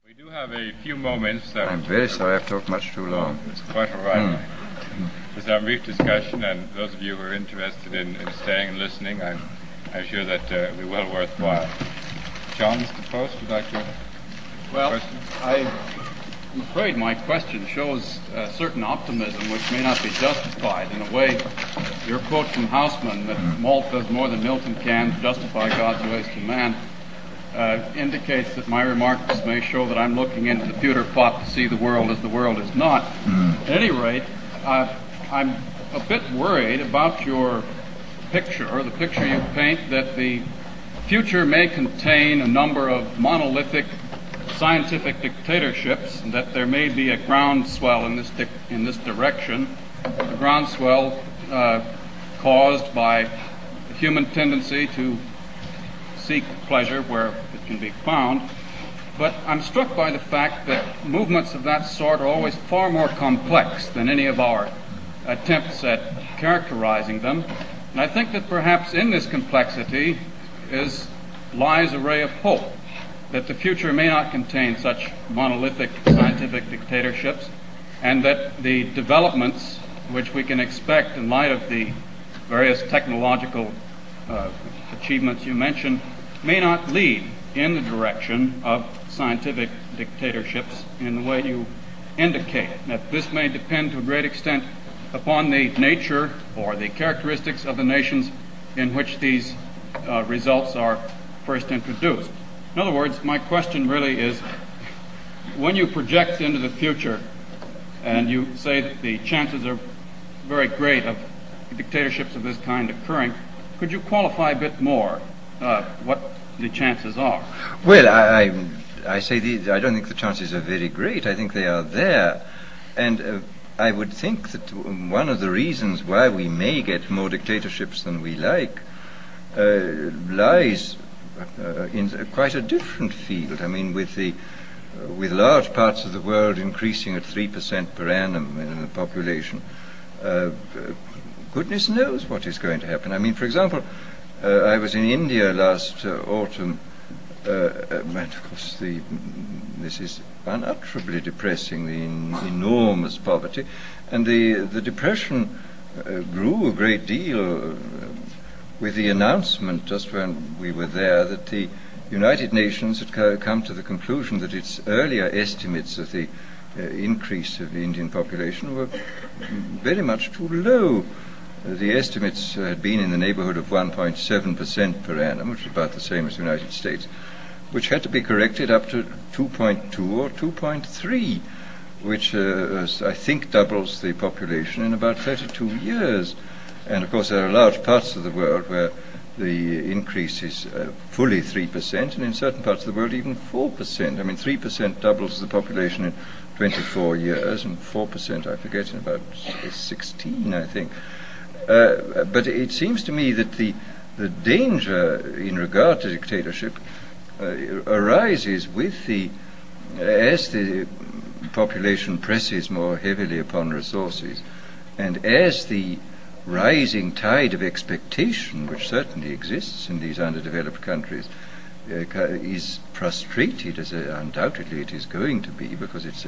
We do have a few moments. I'm very sorry I've talked much too long. It's quite all right. Just have a brief discussion, and those of you who are interested in staying and listening, I'm sure that it'll be well worthwhile. John, Mr. Post, would you like to? Well, I'm afraid my question shows a certain optimism which may not be justified. In a way, your quote from Haussmann that malt does more than Milton can to justify God's ways to man indicates that my remarks may show that I'm looking into the pewter pot to see the world as the world is not. At any rate, I'm a bit worried about your picture, or the picture you paint, that the future may contain a number of monolithic scientific dictatorships, and that there may be a groundswell in this direction, a groundswell caused by the human tendency to seek pleasure where it can be found. But I'm struck by the fact that movements of that sort are always far more complex than any of our attempts at characterizing them. And I think that perhaps in this complexity lies a ray of hope, that the future may not contain such monolithic scientific dictatorships, and that the developments which we can expect in light of the various technological achievements you mentioned may not lead in the direction of scientific dictatorships in the way you indicate. That this may depend to a great extent upon the nature or the characteristics of the nations in which these results are first introduced. In other words, my question really is, when you project into the future and you say that the chances are very great of dictatorships of this kind occurring, could you qualify a bit more what the chances are? Well, I say I don't think the chances are very great. I think they are there. And I would think that one of the reasons why we may get more dictatorships than we like lies in quite a different field. I mean, with large parts of the world increasing at 3% per annum in the population, goodness knows what is going to happen. I mean, for example, I was in India last autumn, and of course this is unutterably depressing, the enormous poverty, and the depression grew a great deal with the announcement just when we were there that the United Nations had come to the conclusion that its earlier estimates of the increase of the Indian population were very much too low. The estimates had been in the neighborhood of 1.7% per annum, which is about the same as the United States, which had to be corrected up to 2.2 or 2.3, which I think doubles the population in about 32 years. And of course there are large parts of the world where the increase is fully 3%, and in certain parts of the world even 4%. I mean, 3% doubles the population in 24 years, and 4%, I forget, in about 16, I think. But it seems to me that the danger in regard to dictatorship arises with as the population presses more heavily upon resources, and as the rising tide of expectation, which certainly exists in these underdeveloped countries, is frustrated, as undoubtedly it is going to be, because it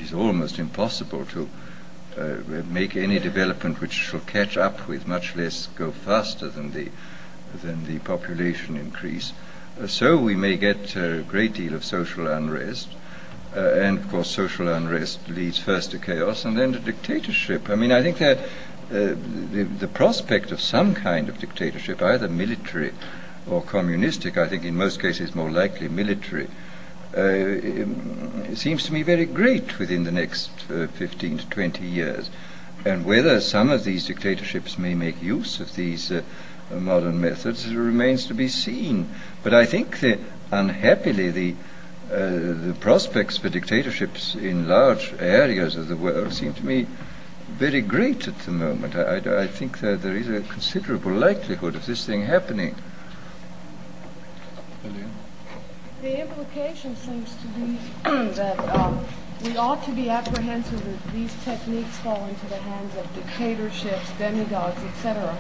is almost impossible to make any development which shall catch up with, much less go faster than the population increase. So we may get a great deal of social unrest, and of course social unrest leads first to chaos and then to dictatorship. I mean, I think that the prospect of some kind of dictatorship, either military or communistic, I think in most cases more likely military, it seems to me very great within the next 15 to 20 years. And whether some of these dictatorships may make use of these modern methods remains to be seen. But I think unhappily the prospects for dictatorships in large areas of the world seem to me very great at the moment. I think that there is a considerable likelihood of this thing happening. The implication seems to be that we ought to be apprehensive that these techniques fall into the hands of dictatorships, demigods, etc.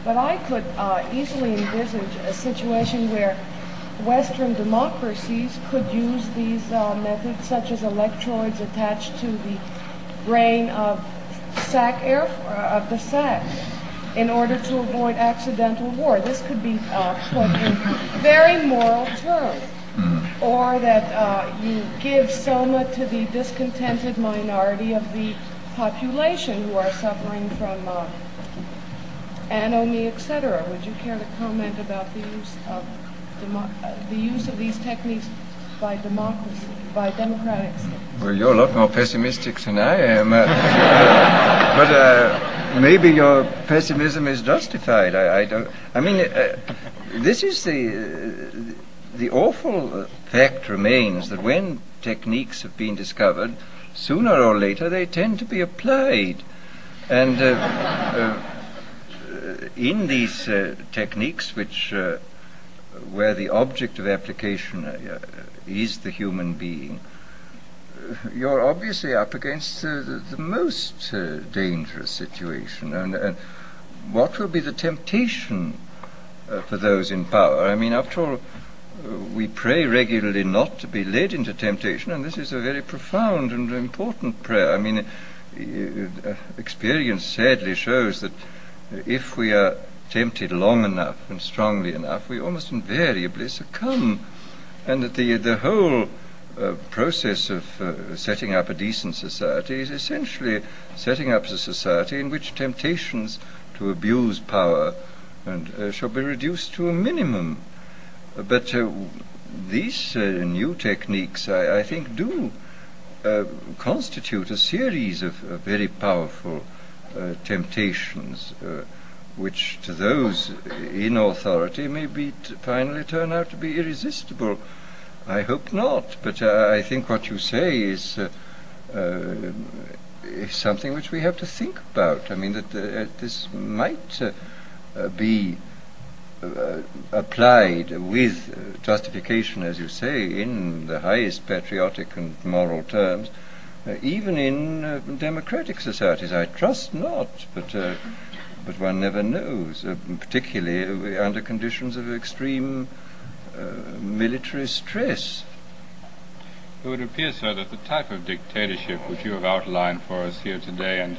But I could easily envisage a situation where Western democracies could use these methods, such as electrodes attached to the brain of the sac, in order to avoid accidental war. This could be put in very moral terms. Or that you give soma to the discontented minority of the population who are suffering from anomie, etc. Would you care to comment about the use of these techniques by democracy, by democratic states? Well, you're a lot more pessimistic than I am, but maybe your pessimism is justified. I don't. I mean, this is the awful fact remains that when techniques have been discovered, sooner or later they tend to be applied. And in these techniques, where the object of application is the human being, you're obviously up against the most dangerous situation. And what will be the temptation for those in power? I mean, after all, we pray regularly not to be led into temptation, and this is a very profound and important prayer. I mean, experience sadly shows that if we are tempted long enough and strongly enough, we almost invariably succumb, and that the whole process of setting up a decent society is essentially setting up a society in which temptations to abuse power and shall be reduced to a minimum. But these new techniques, I think, do constitute a series of very powerful temptations, which to those in authority may finally turn out to be irresistible. I hope not, but I think what you say is something which we have to think about. I mean, that this might be applied with justification, as you say, in the highest patriotic and moral terms, even in democratic societies. I trust not, but one never knows, particularly under conditions of extreme military stress. It would appear, sir, that the type of dictatorship which you have outlined for us here today, and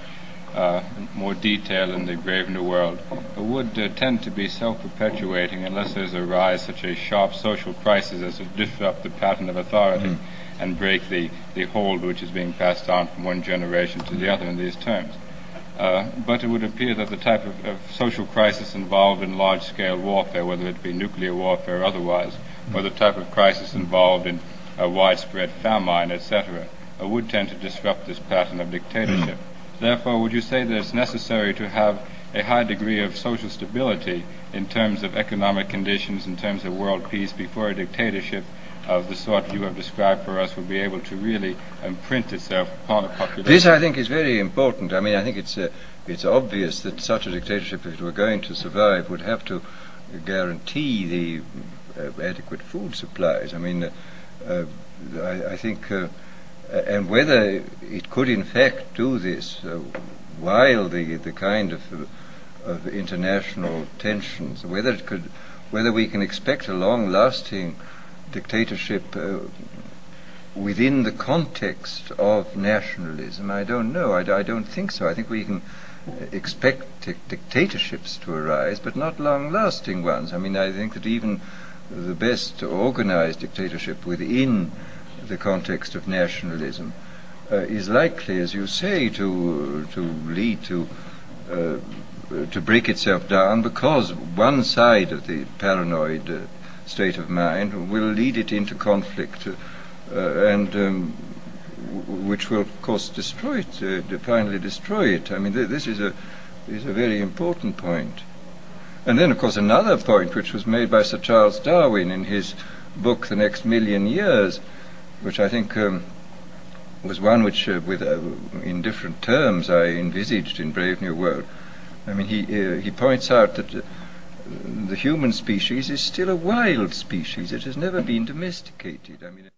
more detail in the Brave New World, would tend to be self-perpetuating unless there's a rise such a sharp social crisis as to disrupt the pattern of authority and break the hold which is being passed on from one generation to the other in these terms. But it would appear that the type of social crisis involved in large-scale warfare, whether it be nuclear warfare or otherwise, or the type of crisis involved in widespread famine, etc., would tend to disrupt this pattern of dictatorship. Therefore, would you say that it's necessary to have a high degree of social stability in terms of economic conditions, in terms of world peace, before a dictatorship of the sort you have described for us would be able to really imprint itself upon a population? This, I think, is very important. I mean, I think it's obvious that such a dictatorship, if it were going to survive, would have to guarantee the adequate food supplies. I mean, I think... and whether it could in fact do this while the kind of international tensions, whether we can expect a long-lasting dictatorship within the context of nationalism, I don't know. I don't think so. I think we can expect dictatorships to arise, but not long-lasting ones. I mean, I think that even the best organized dictatorship within the context of nationalism is likely, as you say, to lead to break itself down, because one side of the paranoid state of mind will lead it into conflict, and which will, of course, destroy it, finally destroy it. I mean, this is a very important point. And then, of course, another point which was made by Sir Charles Darwin in his book, The Next Million Years, which I think was one which, in different terms, I envisaged in Brave New World. I mean, he points out that the human species is still a wild species. It has never been domesticated. I mean.